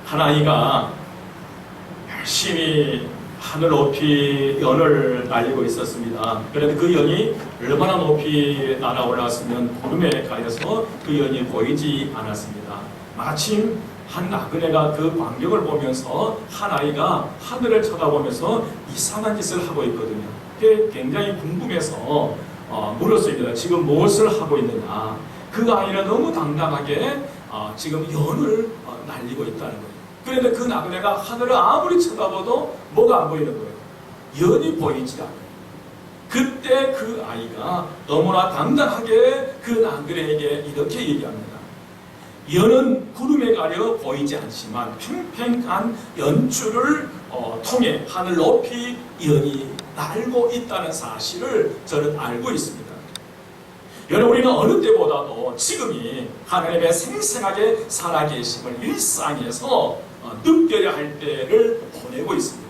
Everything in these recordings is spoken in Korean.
한 아이가 열심히 하늘 높이 연을 날리고 있었습니다. 그런데 그 연이 얼마나 높이 날아올랐으면 구름에 가려서 그 연이 보이지 않았습니다. 마침 한 나그네가 그 광경을 보면서 한 아이가 하늘을 쳐다보면서 이상한 짓을 하고 있거든요. 그게 굉장히 궁금해서 물었습니다. 지금 무엇을 하고 있느냐. 그 아이는 너무 당당하게 지금 연을 날리고 있다는 거예요. 그런데 그 나그네가 하늘을 아무리 쳐다봐도 뭐가 안 보이는 거예요. 연이 보이지 않아요. 그때 그 아이가 너무나 당당하게 그 나그네에게 이렇게 얘기합니다. 연은 구름에 가려 보이지 않지만 팽팽한 연줄을 통해 하늘 높이 연이 날고 있다는 사실을 저는 알고 있습니다. 여러분, 우리는 어느 때보다도 지금이 하나님의 생생하게 살아계심을 일상에서 느껴야 할 때를 보내고 있습니다.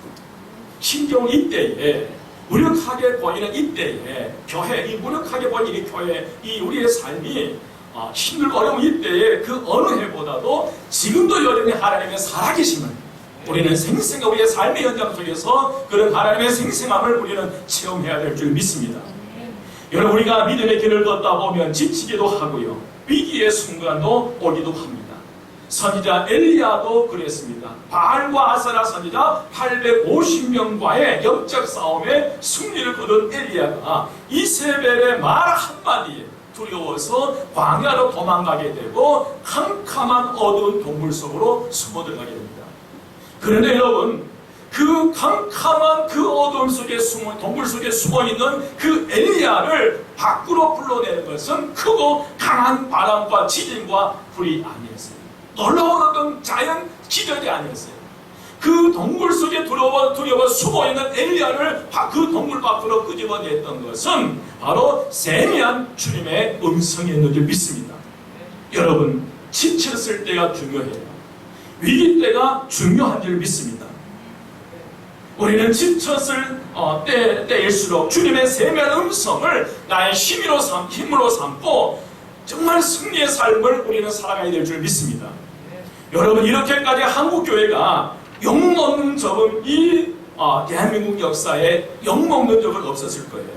신경 이때에 무력하게 보이는 이때에 교회, 이 무력하게 보이는 이 교회, 이 우리의 삶이 힘들고 어려운 이때에 그 어느 해보다도 지금도 여전히 하나님의 살아계심을 우리는 생생한 우리의 삶의 현장 속에서 그런 하나님의 생생함을 우리는 체험해야 될 줄 믿습니다. 여러분, 우리가 믿음의 길을 걷다 보면 지치기도 하고요. 위기의 순간도 오기도 합니다. 선지자 엘리야도 그랬습니다. 바알과 아사라 선지자 850명과의 영적 싸움에 승리를 거둔 엘리야가 이세벨의 말 한마디에 두려워서 광야로 도망가게 되고 캄캄한 어두운 동굴 속으로 숨어 들어가게 됩니다. 그런데 여러분, 그 캄캄한 그 어둠 속에 동굴 속에 숨어있는 그 엘리야를 밖으로 불러내는 것은 크고 강한 바람과 지진과 불이 아니었어요. 놀라운 어떤 자연 기적이 아니었어요. 그 동굴 속에 두려워 숨어있는 엘리야를 그 동굴 밖으로 끄집어냈던 것은 바로 세미한 주님의 음성이었는 줄 믿습니다. 여러분, 지쳤을 때가 중요해요. 위기 때가 중요한 줄 믿습니다. 우리는 지쳤을 때일수록 주님의 세미한 음성을 나의 힘으로 삼고 정말 승리의 삶을 우리는 살아가야 될 줄 믿습니다. 여러분, 이렇게까지 한국교회가 욕먹는 적은 대한민국 역사에 욕먹는 적은 없었을 거예요.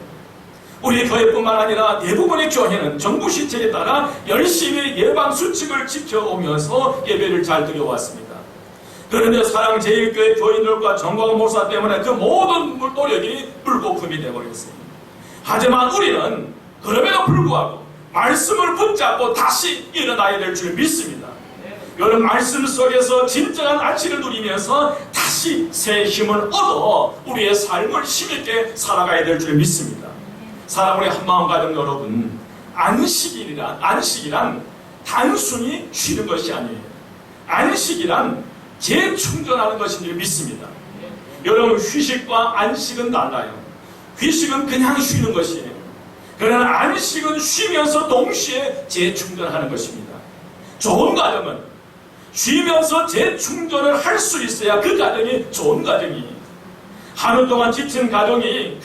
우리 교회뿐만 아니라 대부분의 교회는 정부 시책에 따라 열심히 예방수칙을 지켜오면서 예배를 잘 드려왔습니다. 그런데 사랑제일교회 교인들과 정광훈 목사 때문에 그 모든 노력이 물거품이 되어버렸어요. 하지만 우리는 그럼에도 불구하고 말씀을 붙잡고 다시 일어나야 될 줄 믿습니다. 여러분, 말씀 속에서 진정한 안식을 누리면서 다시 새 힘을 얻어 우리의 삶을 힘있게 살아가야 될 줄 믿습니다. 사랑하는 우리 한마음 가정 여러분, 안식이란 단순히 쉬는 것이 아니에요. 안식이란 재충전하는 것인 줄 믿습니다. 여러분, 휴식과 안식은 달라요. 휴식은 그냥 쉬는 것이에요. 그러나 안식은 쉬면서 동시에 재충전하는 것입니다. 좋은 가정은 쉬면서 재충전을 할 수 있어야 그 가정이 좋은 가정이에요. 하루 동안 지친 가족이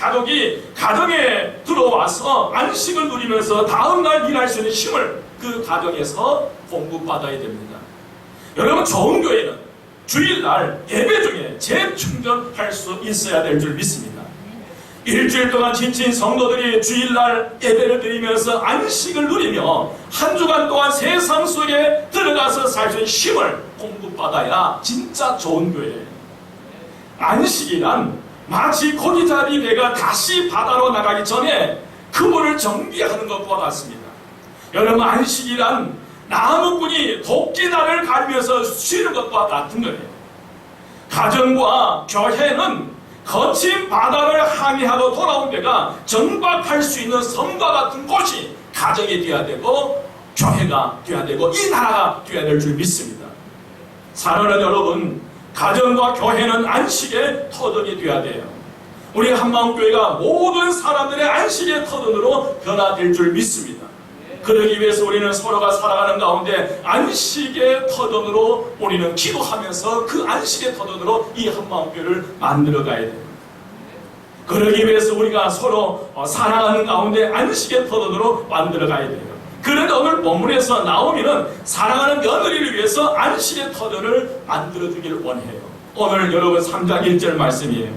가정에 들어와서 안식을 누리면서 다음날 일할 수 있는 힘을 그 가정에서 공급받아야 됩니다. 여러분, 좋은 교회는 주일날 예배 중에 재충전할 수 있어야 될 줄 믿습니다. 일주일 동안 지친 성도들이 주일날 예배를 드리면서 안식을 누리며 한 주간 동안 세상 속에 들어가서 살 수 있는 힘을 공급받아야 진짜 좋은 교회예요. 안식이란 마치 고기잡이 배가 다시 바다로 나가기 전에 그물을 정비하는 것과 같습니다. 여러분, 안식이란 나무꾼이 도끼날을 갈면서 쉬는 것과 같은 거예요. 가정과 교회는 거친 바다를 항해하고 돌아온 배가 정박할 수 있는 섬과 같은 곳이 가정이 되어야 되고 교회가 되어야 되고 이 나라가 되어야 될 줄 믿습니다. 사랑하는 여러분, 가정과 교회는 안식의 터전이 되어야 돼요. 우리 한마음교회가 모든 사람들의 안식의 터전으로 변화될 줄 믿습니다. 그러기 위해서 우리는 서로가 살아가는 가운데 안식의 터전으로 우리는 기도하면서 그 안식의 터전으로 이 한마음교회를 만들어 가야 됩니다. 그러기 위해서 우리가 서로 사랑하는 가운데 안식의 터전으로 만들어 가야 돼요. 그런데 오늘 본문에서 나오미는 사랑하는 며느리를 위해서 안식의 터전을 만들어주길 원해요. 오늘 여러분 3장 1절 말씀이에요.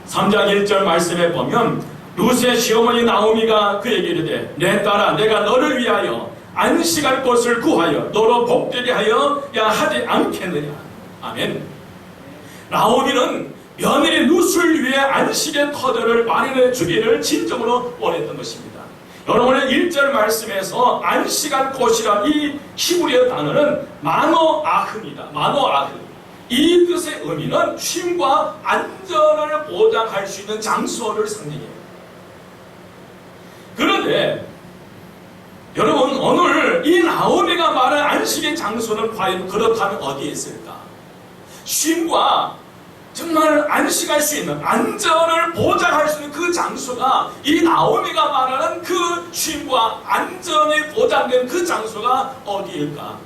3장 1절 말씀에 보면 룻의 시어머니 나오미가 그에게 이르되 내 딸아 내가 너를 위하여 안식할 곳을 구하여 너로 복되게 하여 야 하지 않겠느냐. 아멘. 나오미는 며느리 룻을 위해 안식의 터전을 마련해 주기를 진정으로 원했던 것입니다. 여러분의 1절 말씀에서 안식할 곳이란 이 히브리어 단어는 마노아흐입니다. 마노아흐. 이 뜻의 의미는 쉼과 안전을 보장할 수 있는 장소를 상징해요. 그런데 여러분 오늘 이 나오미가 말한 안식의 장소는 과연 그렇다면 어디에 있을까? 쉼과 정말 안식할 수 있는 안전을 보장할 수 있는 그 장소가 이 나오미가 말하는 그 쉼과 안전이 보장된 그 장소가 어디일까?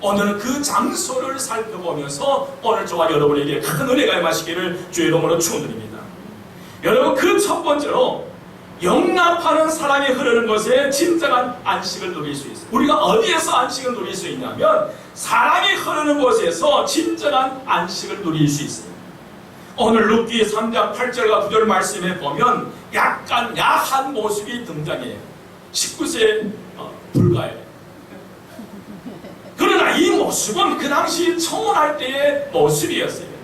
오늘은 그 장소를 살펴보면서 오늘 저와 여러분에게 큰 은혜가 임하시기를 주의 이름으로 축원드립니다. 여러분 그 첫 번째로 용납하는 사랑이 흐르는 곳에 진정한 안식을 누릴 수 있어요. 우리가 어디에서 안식을 누릴 수 있냐면 사랑이 흐르는 곳에서 진정한 안식을 누릴 수 있어요. 오늘 룻기 3장 8절과 9절 말씀에 보면 약간 야한 모습이 등장해요. 19세 불가해요. 그러나 이 모습은 그 당시 청혼할 때의 모습이었어요.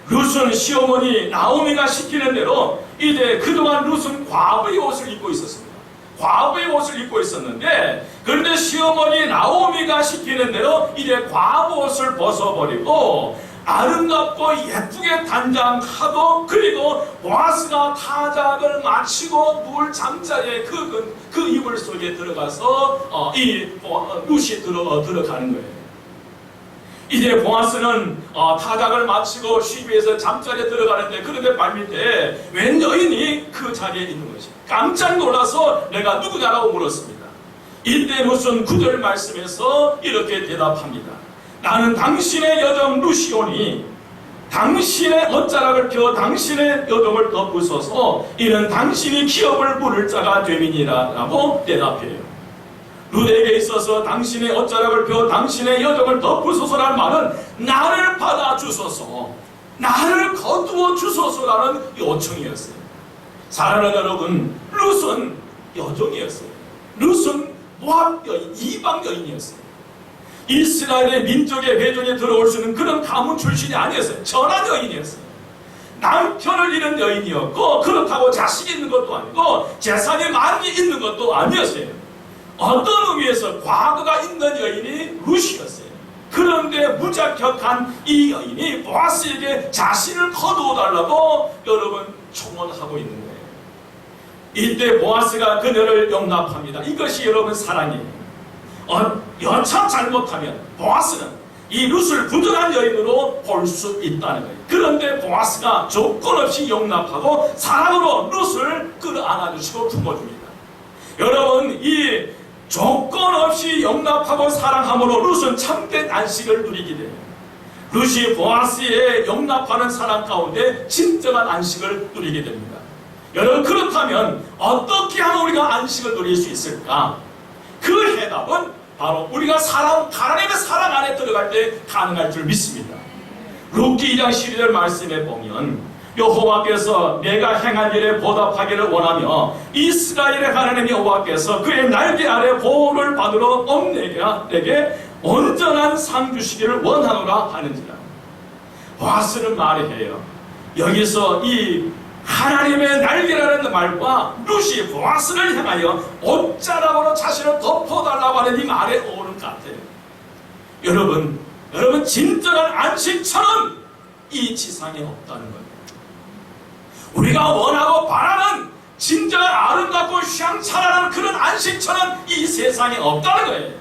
룻은 시어머니 나오미가 시키는 대로 이제 그동안 룻은 과부의 옷을 입고 있었습니다. 과부의 옷을 입고 있었는데 그런데 시어머니 나오미가 시키는 대로 이제 과부 옷을 벗어버리고 아름답고 예쁘게 단장하고 그리고 보아스가 타작을 마치고 누울 잠자리에 그 이불 속에 들어가서 이 룻이 들어가는 거예요. 이제 보아스는 타작을 마치고 쉬면서 잠자리에 들어가는데 그런데 발밑에 웬 여인이 그 자리에 있는 것이 깜짝 놀라서 내가 누구냐라고 물었습니다. 이때 룻은 9절 말씀에서 이렇게 대답합니다. 나는 당신의 여종 룻이오니 당신의 옷자락을 펴 당신의 여종을 덮으소서 이는 당신이 기업을 부를 자가 됨이니라 라고 대답해요. 룻에게 있어서 당신의 옷자락을 펴 당신의 여종을 덮으소서라는 말은 나를 받아주소서 나를 거두어 주소서라는 요청이었어요. 사랑하는 여러분, 룻은 여종이었어요. 룻은 모압 여인, 이방 여인이었어요. 이스라엘의 민족의 회중에 들어올 수 있는 그런 가문 출신이 아니었어요. 전한 여인이었어요. 남편을 잃은 여인이었고 그렇다고 자식이 있는 것도 아니고 재산이 많이 있는 것도 아니었어요. 어떤 의미에서 과거가 있는 여인이 룻이었어요. 그런데 무자격한 이 여인이 보아스에게 자신을 거두어달라고 여러분 청원하고 있는 거예요. 이때 보아스가 그녀를 용납합니다. 이것이 여러분 사랑이에요. 여차 잘못하면 보아스는 이 룻을 부정한 여인으로 볼 수 있다는 거예요. 그런데 보아스가 조건 없이 용납하고 사랑으로 룻을 끌어안아주시고 품어줍니다. 여러분 이 조건 없이 용납하고 사랑함으로 룻은 참된 안식을 누리게 돼요. 룻이 보아스의 용납하는 사랑 가운데 진정한 안식을 누리게 됩니다. 여러분 그렇다면 어떻게 하면 우리가 안식을 누릴 수 있을까? 그 해답은 바로 우리가 하나님의 사랑 안에 들어갈 때 가능할 줄 믿습니다. 룻기 2장 12절 말씀에 보면 여호와께서 내가 행한 일에 보답하기를 원하며 이스라엘의 하나님 여호와께서 그의 날개 아래 보호를 받으러 온 내게 온전한 상 주시기를 원하노라 하는지라. 보아스는 말해요. 여기서 이 하나님의 날개라는 말과 룻이 보아스를 향하여 옷자락으로 자신을 덮어달라고 하는 이 말에 어울리는 것 같아요. 여러분 진정한 안식처는 이 지상에 없다는 거예요. 우리가 원하고 바라는 진정한 아름답고 휘황찬란한 그런 안식처는 이 세상에 없다는 거예요.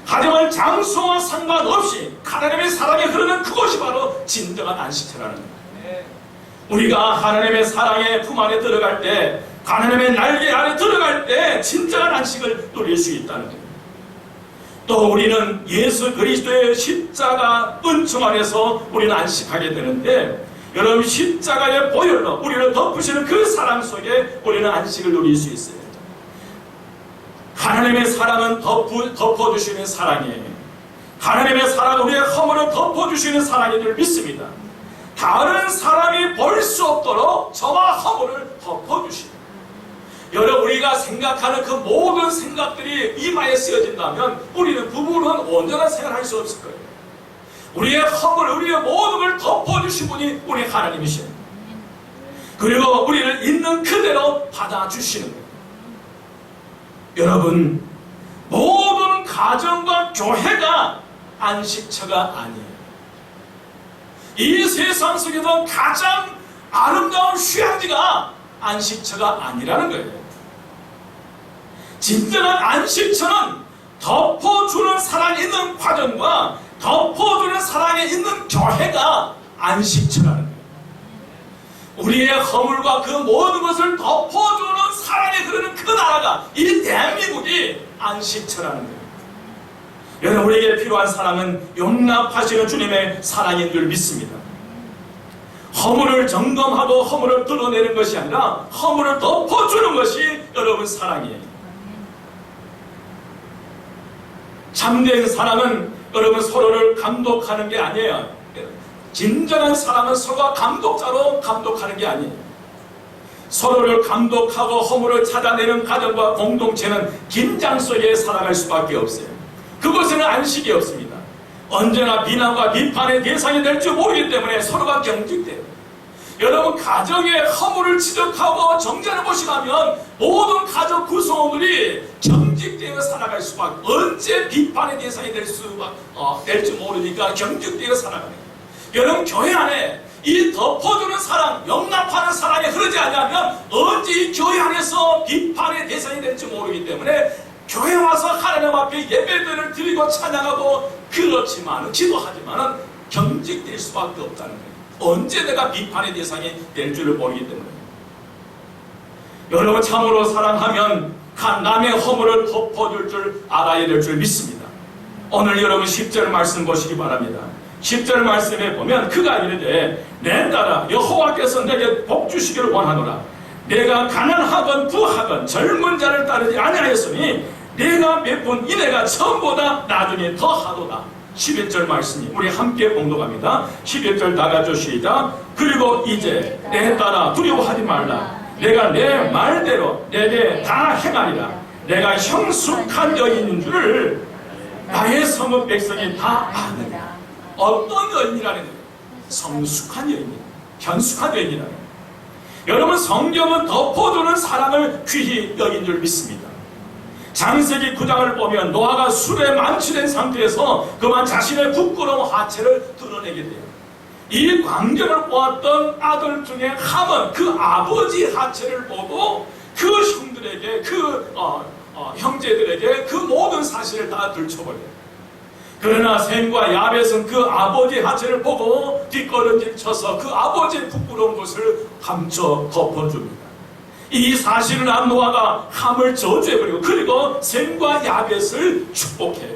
하지만 장소와 상관없이 하나님의 사랑이 흐르는 그곳이 바로 진정한 안식처라는 거예요. 우리가 하나님의 사랑의 품 안에 들어갈 때 하나님의 날개 안에 들어갈 때 진정한 안식을 누릴 수 있다는 거예요. 또 우리는 예수 그리스도의 십자가 은총 안에서 우리는 안식하게 되는데 여러분 십자가의 보혈로 우리를 덮으시는 그 사랑 속에 우리는 안식을 누릴 수 있어요. 하나님의 사랑은 덮어주시는 사랑이에요. 하나님의 사랑은 우리의 허물을 덮어주시는 사랑인 줄 믿습니다. 다른 사람이 볼 수 없도록 저와 허물을 덮어주시는, 여러분, 우리가 생각하는 그 모든 생각들이 이마에 쓰여진다면 우리는 부부는 온전한 생활을 할 수 없을 거예요. 우리의 허물, 우리의 모든 걸 덮어주신 분이 우리 하나님이십니다. 그리고 우리를 있는 그대로 받아주시는 거예요. 여러분, 모든 가정과 교회가 안식처가 아니에요. 이 세상 속에서 가장 아름다운 휴양지가 안식처가 아니라는 거예요. 진정한 안식처는 덮어주는 사랑이 있는 과정과 덮어주는 사랑이 있는 교회가 안식처라는 거예요. 우리의 허물과 그 모든 것을 덮어주는 사랑이 흐르는 그 나라가 이 대한민국이 안식처라는 거예요. 여러분, 우리에게 필요한 사랑은 용납하시는 주님의 사랑인 줄 믿습니다. 허물을 점검하고 허물을 뚫어내는 것이 아니라 허물을 덮어주는 것이 여러분 사랑이에요. 참된 사랑은 여러분 서로를 감독하는 게 아니에요. 진정한 사랑은 서로가 감독자로 감독하는 게 아니에요. 서로를 감독하고 허물을 찾아내는 가정과 공동체는 긴장 속에 살아갈 수밖에 없어요. 그곳에는 안식이 없습니다. 언제나 비난과 비판의 대상이 될 줄 모르기 때문에 서로가 경직돼요. 여러분, 가정의 허물을 지적하고 정죄를 보시라면 모든 가족 구성원들이 경직되어 살아갈 수밖에, 언제 비판의 대상이 될지 모르니까 경직되어 살아가는 거예요. 여러분, 교회 안에 이 덮어주는 사랑, 용납하는 사랑이 흐르지 않으면 언제 이 교회 안에서 비판의 대상이 될지 모르기 때문에 교회 와서 하나님 앞에 예배들을 드리고 찬양하고 그렇지만 기도하지만 경직될 수밖에 없다는 거예요. 언제 내가 비판의 대상이 될 줄을 모르기 때문에. 여러분, 참으로 사랑하면 남의 허물을 덮어줄 줄 알아야 될 줄 믿습니다. 오늘 여러분 10절 말씀 보시기 바랍니다. 10절 말씀에 보면 그가 이르되 내 딸아 여호와께서 내게 복 주시기를 원하노라. 내가 가난하건 부하건 젊은 자를 따르지 아니하였으니 내가 베푼 이내가 처음보다 나중에 더하도다. 11절 말씀이 우리 함께 봉독합니다. 11절 다 같이 시작. 그리고 이제 내 딸아 두려워하지 말라. 내가 내 말대로 내게 다 행하리라. 내가 형숙한 여인인 줄을 나의 성읍 백성이 다 아느니라. 어떤 여인이라는 거예요? 성숙한 여인, 현숙한 여인이라는 거예요. 여러분, 성경은 덮어주는 사랑을 귀히 여긴 줄 믿습니다. 창세기 9장을 보면 노아가 술에 만취된 상태에서 그만 자신의 부끄러운 하체를 드러내게 돼요. 이 광경을 보았던 아들 중에 함은 그 아버지 하체를 보고 그 형들에게 형제들에게 그 모든 사실을 다 들춰버려요. 그러나 셈과 야벳은 그 아버지 하체를 보고 뒷걸음질 쳐서 그 아버지의 부끄러운 것을 감춰 덮어줍니다. 이 사실을 안 노아가 함을 저주해버리고 그리고 셈과 야벳을 축복해요.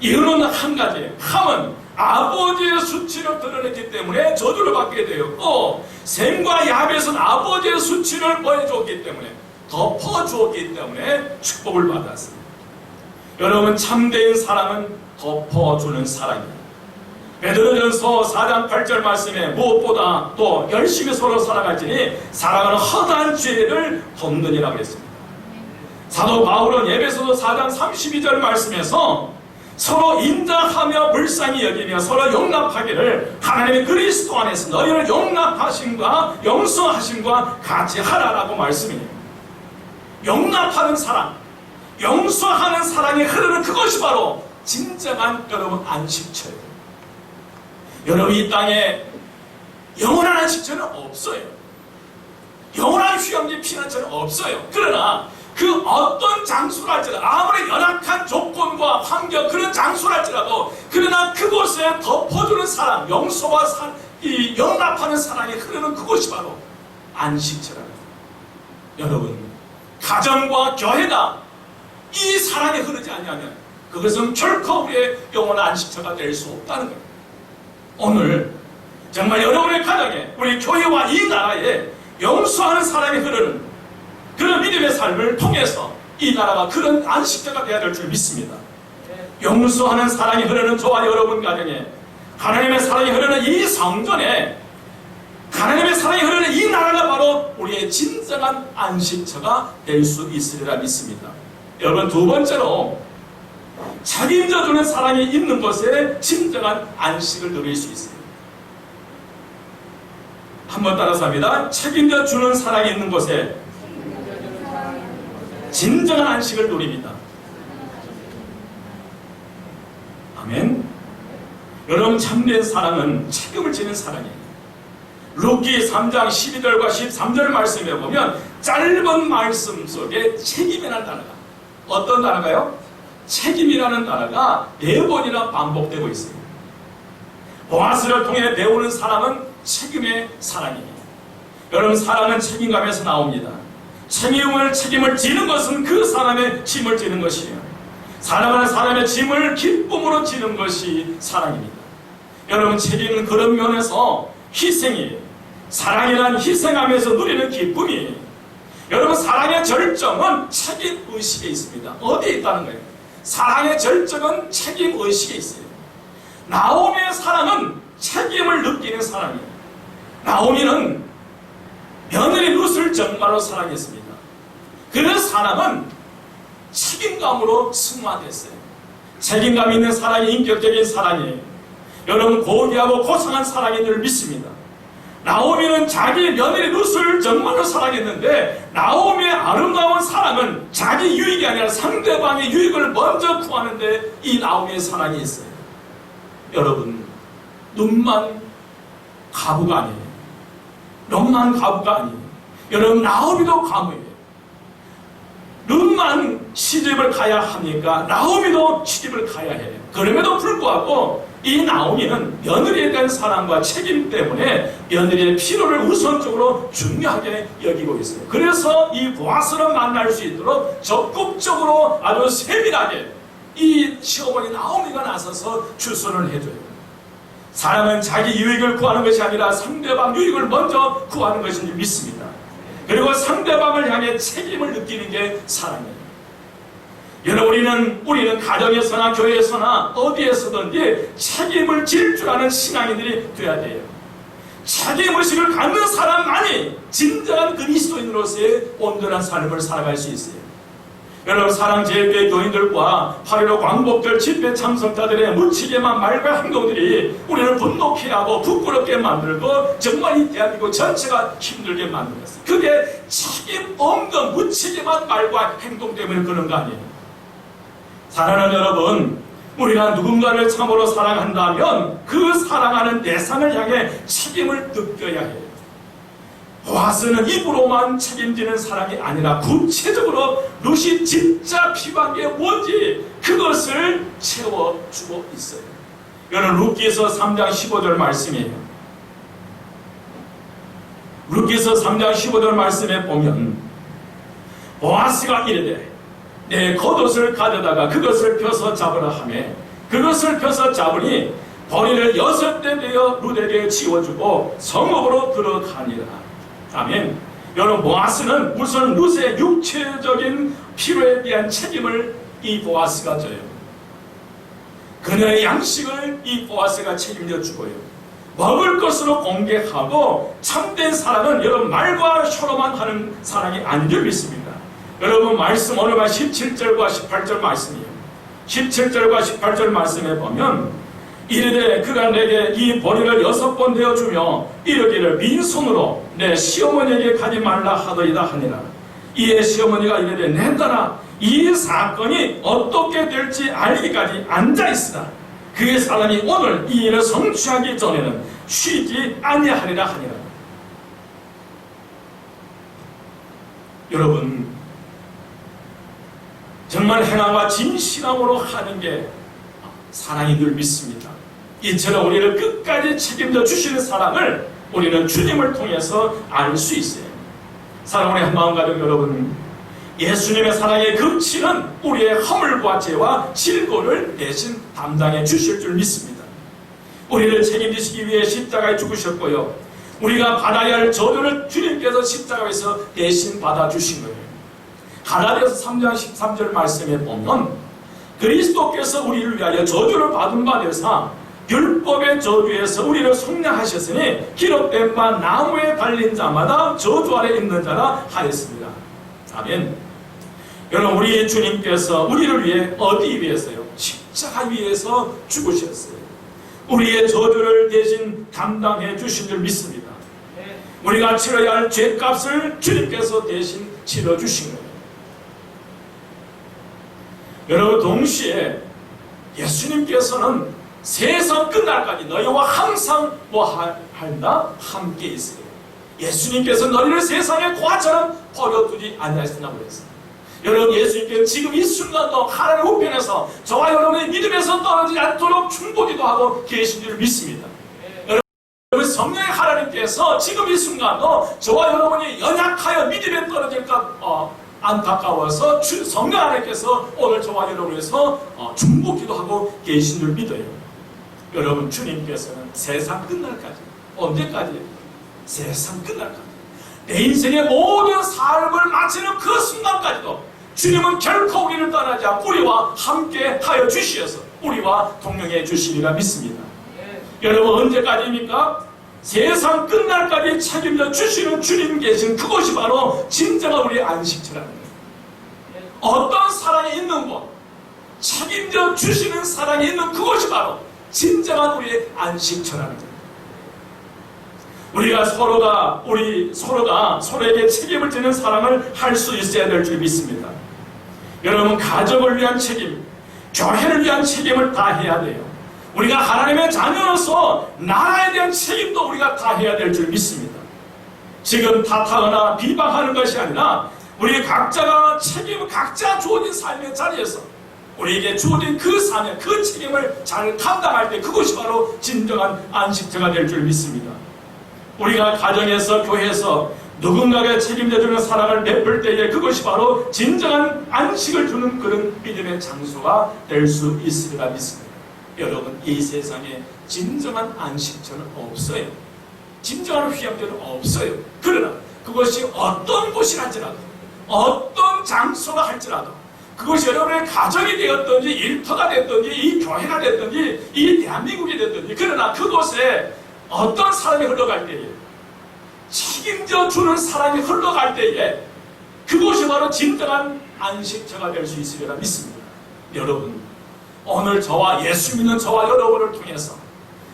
이유는 한 가지, 함은 아버지의 수치를 드러냈기 때문에 저주를 받게 되었고 셈과 야벳은 아버지의 수치를 보여주었기 때문에 덮어주었기 때문에 축복을 받았습니다. 여러분, 참된 사랑은 덮어주는 사랑입니다. 베드로전서 4장 8절 말씀에 무엇보다 또 열심히 서로 살아갈지니 사랑은 허다한 죄를 덮느니라고 했습니다. 사도 바울은 에베소서 4장 32절 말씀에서 서로 인자하며 불쌍히 여기며 서로 용납하기를 하나님의 그리스도 안에서 너희를 용납하심과 용서하심과 같이 하라라고 말씀이에요. 용납하는 사랑, 용서하는 사랑이 흐르는 그것이 바로 진정한 여러분 안식처예요. 여러분, 이 땅에 영원한 안식처는 없어요. 영원한 휴양지 피난처는 없어요. 그러나 그 어떤 장소랄지라도 아무리 열악한 조건과 환경 그런 장소랄지라도 그러나 그곳에 덮어주는 사랑, 용서와 이 용납하는 사랑이 흐르는 그것이 바로 안식처라는 거예요. 여러분, 가정과 교회가 이 사랑이 흐르지 아니하면 그것은 결코 우리의 영원한 안식처가 될 수 없다는 거예요. 오늘 정말 여러분의 가정에 우리 교회와 이 나라에 용서하는 사랑이 흐르는 그런 믿음의 삶을 통해서 이 나라가 그런 안식자가 되어야 될 줄 믿습니다. 용서하는 사랑이 흐르는 저와 여러분 가정에, 하나님의 사랑이 흐르는 이 성전에, 하나님의 사랑이 흐르는 이 나라가 바로 우리의 진정한 안식처가 될 수 있으리라 믿습니다. 여러분, 두 번째로 책임져 주는 사랑이 있는 곳에 진정한 안식을 누릴 수 있습니다. 한번 따라서 합니다. 책임져 주는 사랑이 있는 곳에 진정한 안식을 누립니다. 아멘. 여러분, 참된 사랑은 책임을 지는 사랑이에요. 룻기 3장 12절과 13절 말씀에 보면 짧은 말씀 속에 책임이라는 단어가, 어떤 단어가요? 책임이라는 단어가 4번이나 반복되고 있습니다. 보아스를 통해 배우는 사랑은 책임의 사랑입니다. 여러분, 사랑은 책임감에서 나옵니다. 책임을 지는 것은 그 사람의 짐을 지는 것이에요. 사랑하는 사람의 짐을 기쁨으로 지는 것이 사랑입니다. 여러분, 책임은 그런 면에서 희생이에요. 사랑이란 희생하면서 누리는 기쁨이, 여러분, 사랑의 절정은 책임의식에 있습니다. 어디에 있다는 거예요? 사랑의 절정은 책임의식에 있어요. 나오미의 사랑은 책임을 느끼는 사랑이에요. 나오미는 며느리 룻을 정말로 사랑했습니다. 그 사랑은 책임감으로 승화됐어요. 책임감 있는 사랑이 인격적인 사랑이에요. 여러분, 고귀하고 고상한 사랑인 줄 믿습니다. 나오미는 자기 며느리 룻을 정말로 사랑했는데, 나오미의 아름다운 사랑은 자기 유익이 아니라 상대방의 유익을 먼저 구하는데 이 나오미의 사랑이 있어요. 여러분, 눈만 가부가 아니에요. 룻만 가부가 아니에요. 여러분, 나오미도 가부예요. 룻만 시집을 가야 하니까 나오미도 시집을 가야 해요. 그럼에도 불구하고 이 나오미는 며느리에 대한 사랑과 책임 때문에 며느리의 필요를 우선적으로 중요하게 여기고 있어요. 그래서 이 보아스를 만날 수 있도록 적극적으로 아주 세밀하게 이 시어머니 나오미가 나서서 주선을 해줘요. 사랑은 자기 유익을 구하는 것이 아니라 상대방 유익을 먼저 구하는 것인 줄 믿습니다. 그리고 상대방을 향해 책임을 느끼는 게 사랑이에요. 여러분, 우리는 가정에서나 교회에서나 어디에서든지 책임을 질 줄 아는 신앙인들이 되어야 돼요. 책임의식을 갖는 사람만이 진정한 그리스도인으로서의 온전한 삶을 살아갈 수 있어요. 여러분, 사랑제일교회 교인들과 8.15 광복절 집회 참석자들의 무책임한 말과 행동들이 우리를 분노케 하고 부끄럽게 만들고 정말 이 대한민국 전체가 힘들게 만들었어요. 그게 책임 없는 무책임한 말과 행동 때문에 그런 거 아니에요. 사랑하는 여러분, 우리가 누군가를 참으로 사랑한다면 그 사랑하는 대상을 향해 책임을 느껴야 해요. 보아스는 입으로만 책임지는 사랑이 아니라 구체적으로 룻이 진짜 필요한 게 뭔지 그것을 채워주고 있어요. 이거는 룻기서 3장 15절 말씀이에요. 룻기서 3장 15절 말씀에 보면 보아스가 이르되 내 겉옷을 가져다가 그것을 펴서 잡으라 하며 그것을 펴서 잡으니 버리를 6대 되어 룻에게 지워주고 성읍으로 들어가니라. 아멘. 여러분, 보아스는 우선 룻의 육체적인 필요에 대한 책임을 이 보아스가 져요. 그녀의 양식을 이 보아스가 책임져 주고요. 먹을 것으로 공개하고, 참된 사랑은 여러분 말과 혀로만 하는 사랑이 아닌 줄 믿습니다. 여러분, 말씀 오늘만 17절과 18절 말씀이에요. 17절과 18절 말씀에 보면 이르되 그가 내게 이 보리를 6번 되어주며 이르기를 빈손으로 내 시어머니에게 가지 말라 하더이다 하니라. 이에 시어머니가 이르되 내 딸아, 이 사건이 어떻게 될지 알기까지 앉아있으라. 그의 사람이 오늘 이 일을 성취하기 전에는 쉬지 아니하리라 하니라. 여러분, 정말 행함과 진실함으로 하는 게 사랑인 줄 믿습니다. 이처럼 우리를 끝까지 책임져 주시는 사랑을 우리는 주님을 통해서 알 수 있어요. 사랑하는 한마음 가족 여러분, 예수님의 사랑의 극치는 우리의 허물과 죄와 질고를 대신 담당해 주실 줄 믿습니다. 우리를 책임지시기 위해 십자가에 죽으셨고요, 우리가 받아야 할 저주를 주님께서 십자가에서 대신 받아주신 거예요. 갈라디아서 3장 13절 말씀에 보면 그리스도께서 우리를 위하여 저주를 받은 바 되사 율법의 저주에서 우리를 속량하셨으니 기록된 바 나무에 달린 자마다 저주 아래 있는 자라 하였습니다. 아멘. 여러분, 우리 주님께서 우리를 위해 어디 위해서요? 십자가 위에서 죽으셨어요. 우리의 저주를 대신 담당해 주신 줄 믿습니다. 우리가 치러야 할 죄값을 주님께서 대신 치러주신 거예요. 여러분, 동시에 예수님께서는 세상 끝날까지 너희와 항상 한다? 함께 있어요. 예수님께서 너희를 세상의 고아처럼 버려두지 않으신다고 그랬어요. 여러분, 예수님께서 지금 이 순간도 하나님 우편에서 저와 여러분의 믿음에서 떨어지지 않도록 충고기도 하고 계신 줄 믿습니다. 여러분, 성령의 하나님께서 지금 이 순간도 저와 여러분이 연약하여 믿음에 떨어질까 안타까워서 성령 하나님께서 오늘 저와 여러분에서 중보기도 하고 계신 줄 믿어요. 여러분, 주님께서는 세상 끝날까지, 언제까지? 세상 끝날까지, 내 인생의 모든 삶을 마치는 그 순간까지도 주님은 결코 우리를 떠나지 않고 우리와 함께 하여 주시어서 우리와 동행해 주시리라 믿습니다. 여러분, 언제까지입니까? 세상 끝날까지 책임져 주시는 주님 계신 그곳이 바로 진정한 우리의 안식처라는 거예요. 어떤 사랑이 있는 곳, 책임져 주시는 사랑이 있는 그곳이 바로 진정한 우리의 안식처라는 거예요. 우리가 서로가 서로에게 책임을 지는 사랑을 할 수 있어야 될 줄 믿습니다. 여러분, 가족을 위한 책임, 교회를 위한 책임을 다 해야 돼요. 우리가 하나님의 자녀로서 나라에 대한 책임도 우리가 다 해야 될 줄 믿습니다. 지금 탓하거나 비방하는 것이 아니라 우리 각자가 각자 주어진 삶의 자리에서 우리에게 주어진 그 사명, 그 책임을 잘 감당할 때 그것이 바로 진정한 안식처가 될 줄 믿습니다. 우리가 가정에서, 교회에서 누군가에게 책임져주는 사랑을 베풀 때에 그것이 바로 진정한 안식을 주는 그런 믿음의 장소가 될 수 있으리라 믿습니다. 여러분, 이 세상에 진정한 안식처는 없어요. 진정한 휴양처는 없어요. 그러나 그것이 어떤 곳이랄지라도, 어떤 장소가 할지라도, 그것이 여러분의 가정이 되었든지 일터가 됐든지 이 교회가 됐든지 이 대한민국이 됐든지, 그러나 그곳에 어떤 사람이 흘러갈 때에, 책임져 주는 사람이 흘러갈 때에 그것이 바로 진정한 안식처가 될 수 있으리라 믿습니다. 여러분, 오늘 예수 믿는 저와 여러분을 통해서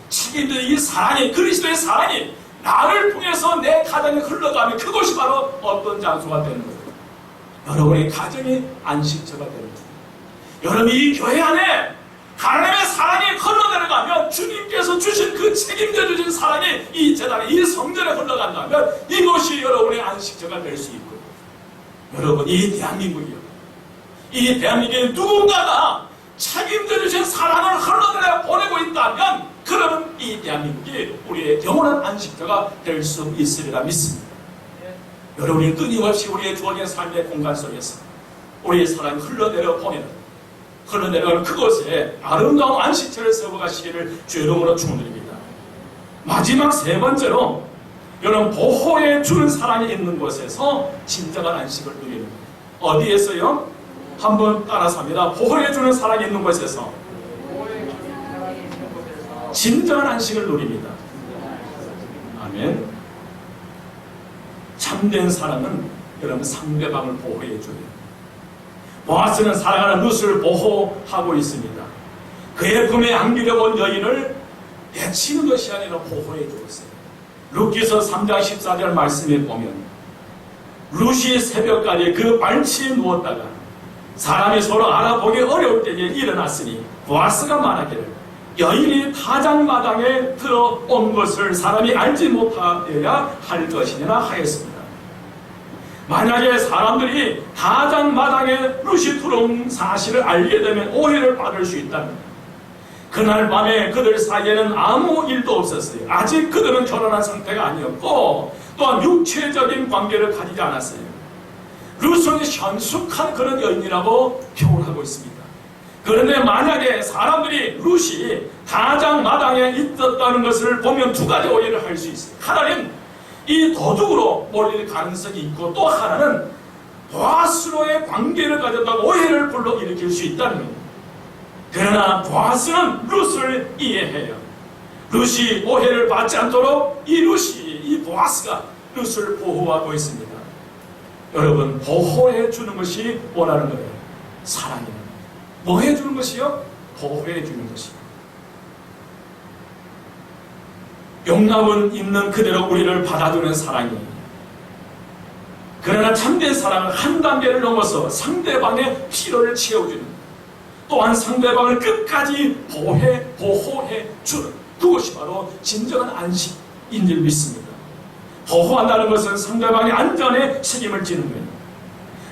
책임져 이 사랑이, 그리스도의 사랑이 나를 통해서 내 가정에 흘러가면 그것이 바로 어떤 장소가 되는 거예요. 여러분의 가정이 안식처가 되는 거예요. 여러분, 이 교회 안에 하나님의 사랑이 흘러내려가면, 주님께서 주신 그 책임져 주신 사랑이 이 재단에, 이 성전에 흘러간다면 이것이 여러분의 안식처가 될 수 있고요. 여러분, 이 대한민국이요, 이 대한민국에 누군가가 책임져 주신 사랑을 흘러내려 보내고 있다면 그러면 이 대한민국이 우리의 영원한 안식처가 될 수 있으리라 믿습니다. 여러분이 끊임없이 우리의 주어진 삶의 공간 속에서 우리의 사랑이 흘러내려가는 그곳에 아름다운 안식처를 세워가시기를 주의 이름으로 축원드립니다. 마지막 세 번째로, 여러분, 보호해 주는 사랑이 있는 곳에서 진정한 안식을 누리는 거예요. 어디에서요? 한번 따라서 합니다. 보호해 주는 사랑이 있는 곳에서 진정한 안식을 누립니다. 아멘. 참된 사랑은 여러분 상대방을 보호해줘요. 보아스는 사랑하는 룻을 보호하고 있습니다. 그의 품에 안기려 온 여인을 내치는 것이 아니라 보호해 주었어요. 룻기서 3장 14절 말씀에 보면 룻이 새벽까지 그 발치에 누웠다가 사람이 서로 알아보기 어려울 때에 일어났으니 보아스가 말하기를 여인이 타작마당에 들어온 것을 사람이 알지 못하여야 할 것이니라 하였습니다. 만약에 사람들이 타작마당에 룻이 들어온 사실을 알게 되면 오해를 받을 수 있다면, 그날 밤에 그들 사이에는 아무 일도 없었어요. 아직 그들은 결혼한 상태가 아니었고 또한 육체적인 관계를 가지지 않았어요. 룻은 현숙한 그런 여인이라고 표현하고 있습니다. 그런데 만약에 사람들이 룻이 타작마당에 있었다는 것을 보면 두 가지 오해를 할 수 있어요. 하나는 이 도둑으로 몰릴 가능성이 있고, 또 하나는 보아스로의 관계를 가졌다고 오해를 불러일으킬 수 있다는 겁니다. 그러나 보아스는 룻을 이해해요. 룻이 오해를 받지 않도록 이 보아스가 룻을 보호하고 있습니다. 여러분, 보호해 주는 것이 원하는 거예요. 사랑이는 뭐 해주는 것이요? 보호해 주는 것이요. 용납은 있는 그대로 우리를 받아주는 사랑이에요. 그러나 참된 사랑은 한 단계를 넘어서 상대방의 필요를 채워주는, 또한 상대방을 끝까지 보호해 주는, 그것이 바로 진정한 안식인 줄 믿습니다. 보호한다는 것은 상대방의 안전에 책임을 지는 거예요.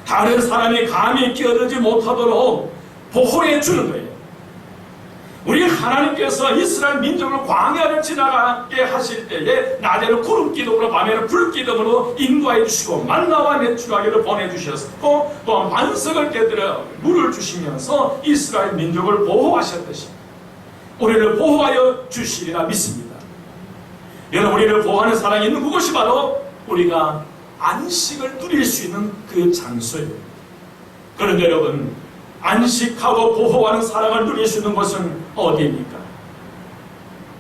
다른 사람이 감히 끼어들지 못하도록 보호해 주는 거예요. 우리 하나님께서 이스라엘 민족을 광야를 지나가게 하실 때에 낮에는 구름기둥으로 밤에는 불기둥으로 인도해 주시고 만나와 메추라기를 보내주셨고, 또한 반석을 깨뜨려 물을 주시면서 이스라엘 민족을 보호하셨듯이 우리를 보호하여 주시리라 믿습니다. 여러분, 우리를 보호하는 사랑이 있는 그것이 바로 우리가 안식을 누릴 수 있는 그 장소예요. 그런데 여러분, 안식하고 보호하는 사랑을 누릴 수 있는 것은 어디입니까?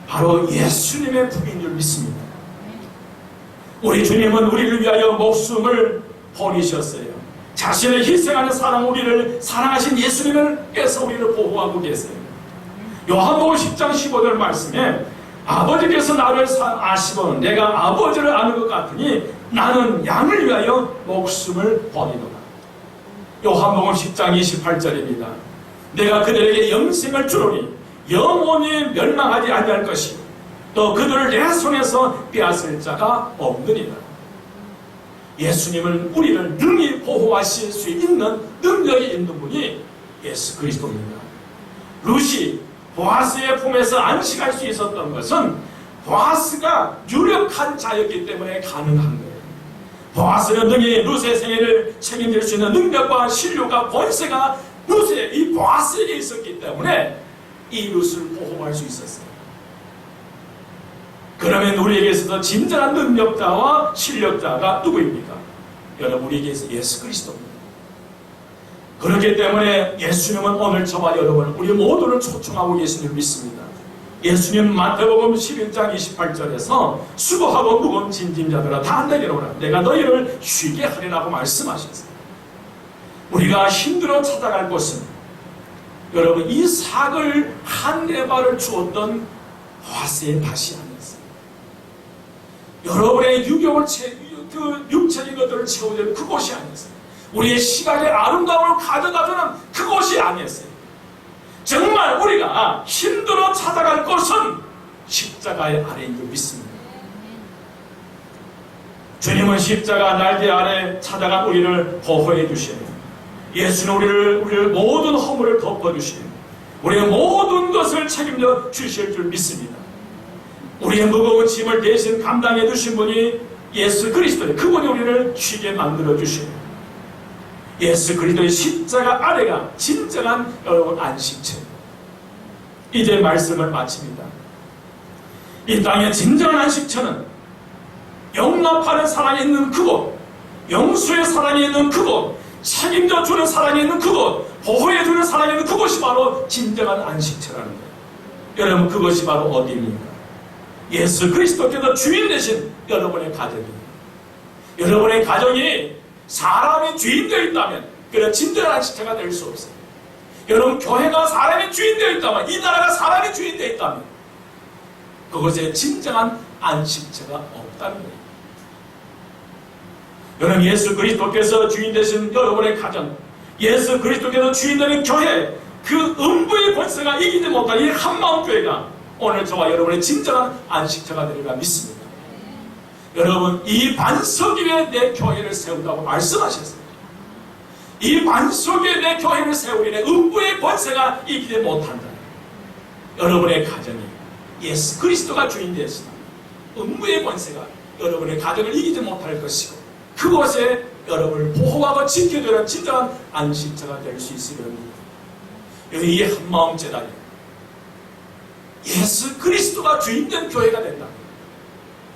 바로 예수님의 품인 줄 믿습니다. 우리 주님은 우리를 위하여 목숨을 버리셨어요. 자신을 희생하는 사랑, 우리를 사랑하신 예수님께서 우리를 보호하고 계세요. 요한복음 10장 15절 말씀에 아버지께서 나를 아시고 내가 아버지를 아는 것 같으니 나는 양을 위하여 목숨을 버리노라. 요한복음 10장 28절입니다. 내가 그들에게 영생을 주노니 영원히 멸망하지 아니할 것이요 또 그들을 내 손에서 빼앗을 자가 없느니라. 예수님은 우리를 능히 보호하실 수 있는 능력이 있는 분이 예수 그리스도입니다. 룻이 보아스의 품에서 안식할 수 있었던 것은 보아스가 유력한 자였기 때문에 가능한 거예요. 보아스는 능히 룻의 생애를 책임질 수 있는 능력과 신료가 권세가 룻의 이 보아스에게 있었기 때문에 이 룻을 보호할 수 있었어요. 그러면 우리에게 있어서 진정한 능력자와 실력자가 누구입니까? 여러분, 우리에게 있어서 예수 그리스도입니다. 그렇기 때문에 예수님은 오늘 저와 여러분 우리 모두를 초청하고 예수님을 믿습니다. 예수님 마태복음 11장 28절에서 수고하고 무거운 짐진 자들아 다 내게로 오라 내가 너희를 쉬게 하리라고 말씀하셨어요. 우리가 힘들어 찾아갈 곳은 여러분 이 삭을 한 에바를 주었던 보아스의 밭이 아니었어요. 여러분의 유격을 그 육체적인 것들을 채워줄 그곳이 아니었어요. 우리의 시각의 아름다움을 가져다주는 그곳이 아니었어요. 정말 우리가 힘들어 찾아갈 곳은 십자가의 아래인 줄 믿습니다. 주님은 십자가 날개 아래 찾아간 우리를 보호해 주시며 예수는 우리를 모든 허물을 덮어주시며 우리의 모든 것을 책임져 주실 줄 믿습니다. 우리의 무거운 짐을 대신 감당해 주신 분이 예수 그리스도예요. 그분이 우리를 쉬게 만들어 주시며 예수 그리스도의 십자가 아래가 진정한 여러분 안식처. 이제 말씀을 마칩니다. 이 땅의 진정한 안식처는 용납하는 사랑이 있는 그곳, 용서의 사랑이 있는 그곳, 책임져 주는 사랑이 있는 그곳, 보호해 주는 사랑이 있는 그곳이 바로 진정한 안식처라는 거예요. 여러분, 그것이 바로 어디입니까? 예수 그리스도께서 주인 되신 여러분의 가정이에요. 여러분의 가정이 사람이 주인 되어 있다면 그런 진정한 안식처가 될 수 없어요. 여러분, 교회가 사람이 주인 되어 있다면, 이 나라가 사람이 주인 되어 있다면 그것에 진정한 안식처가 없다는 거예요. 여러분, 예수 그리스도께서 주인 되신 여러분의 가정, 예수 그리스도께서 주인 되는 교회, 그 음부의 권세가 이기지 못한 이 한마음교회가 오늘 저와 여러분의 진정한 안식처가 되리라 믿습니다. 여러분, 이 반석 위에 내 교회를 세운다고 말씀하셨어요. 이 반석 위에 내 교회를 세우리니 음부의 권세가 이기지 못한다. 여러분의 가정이 예수 그리스도가 주인 되었으나 음부의 권세가 여러분의 가정을 이기지 못할 것이고 그곳에 여러분을 보호하고 지켜주는 진정한 안식처가 될 수 있으려 합니다. 이 한마음 재단이 예수 그리스도가 주인된 교회가 된다.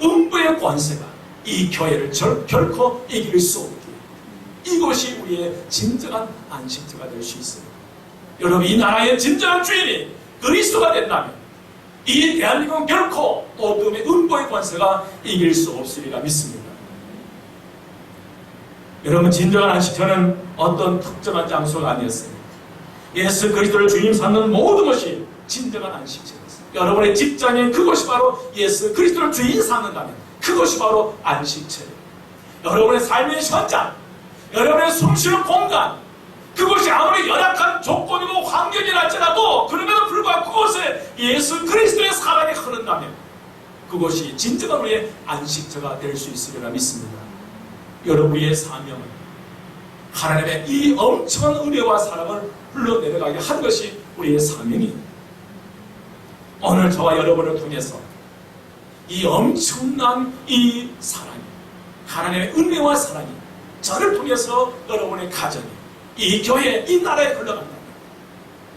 음부의 권세가 이 교회를 결코 이길 수 없게 이것이 우리의 진정한 안식처가 될 수 있어요. 여러분, 이 나라의 진정한 주인이 그리스도가 된다면 이 대한민국은 결코 어둠의 음보의 권세가 이길 수 없으리라 믿습니다. 여러분, 진정한 안식처는 어떤 특정한 장소가 아니었어요. 예수 그리스도를 주님 삼는 모든 것이 진정한 안식처였어요. 여러분의 직장인 그것이 바로 예수 그리스도를 주인 삼는다면 그것이 바로 안식처예요. 여러분의 삶의 현장, 여러분의 숨쉬는 공간, 그것이 아무리 열악한 조건이고 환경이랄지라도 그럼에도 불구하고 그곳에 예수 그리스도의 사랑이 흐른다면 그것이 진정한 우리의 안식처가 될 수 있으리라 믿습니다. 여러분의 사명은 하나님의 이 엄청난 은혜와 사랑을 흘러내려가게 하는 것이 우리의 사명이에요. 오늘 저와 여러분을 통해서 이 엄청난 이 사랑이, 하나님의 은혜와 사랑이 저를 통해서 여러분의 가정이, 이 교회, 이 나라에 흘러간다면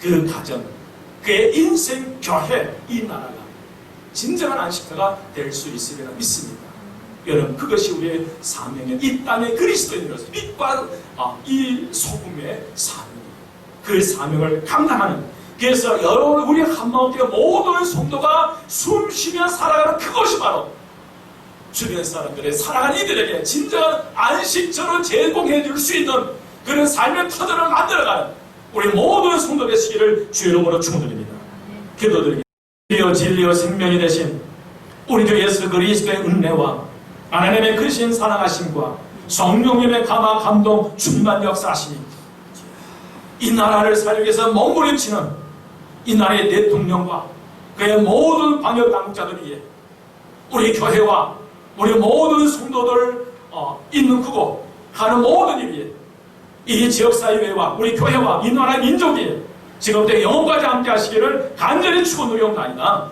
그 가정, 그의 인생, 교회, 이 나라가 진정한 안식처가 될 수 있으리라 믿습니다. 여러분, 그것이 우리의 사명이에요. 이 땅의 그리스도인으로서 빛과 이 소금의 사명이에요. 그 사명을 감당하는, 그래서 여러분, 우리 한마음교회 모든 성도가 숨쉬며 살아가는 그것이 바로 주변 사람들의 사랑하는 이들에게 진정한 안식처를 제공해 줄 수 있는 그런 삶의 터전을 만들어가는 우리 모든 성도 되시기를 주의 이름으로 축원드립니다. 기도드립니다. 진리요 생명이 되신 우리 주 예수 그리스도의 은혜와 하나님의 크신 사랑하심과 성령님의 감화 감동 충만 역사하시니 이 나라를 살리기 위해서 몸부림치는 이 나라의 대통령과 그의 모든 방역 당국자들 위해 우리 교회와 우리 모든 성도들 있는 그곳 하는 모든 일 위해 이 지역사회와 우리 교회와 이 나라의 민족이 지금부터 영원까지 함께 하시기를 간절히 축원드리옵나이다.